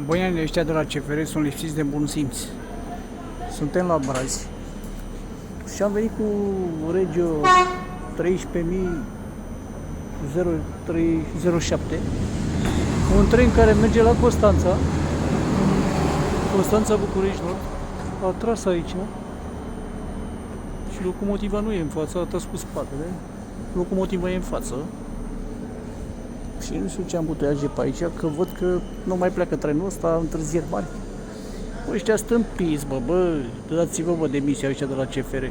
Băianii ăștia de la CFR sunt lipsiți de bun simț. Suntem la Brazi și am venit cu Regio 13307, un tren care merge la Constanța, București Nord. A tras aici și locomotiva nu e în față, a tras cu spatele. Locomotiva e în față. Și nu știu ce am butoiaje pe aici, că văd că nu mai pleacă trenul ăsta, întârzieri mari. Bă, ăștia stâmpiți, bă, dați-vă, demisia ăștia de la CFR.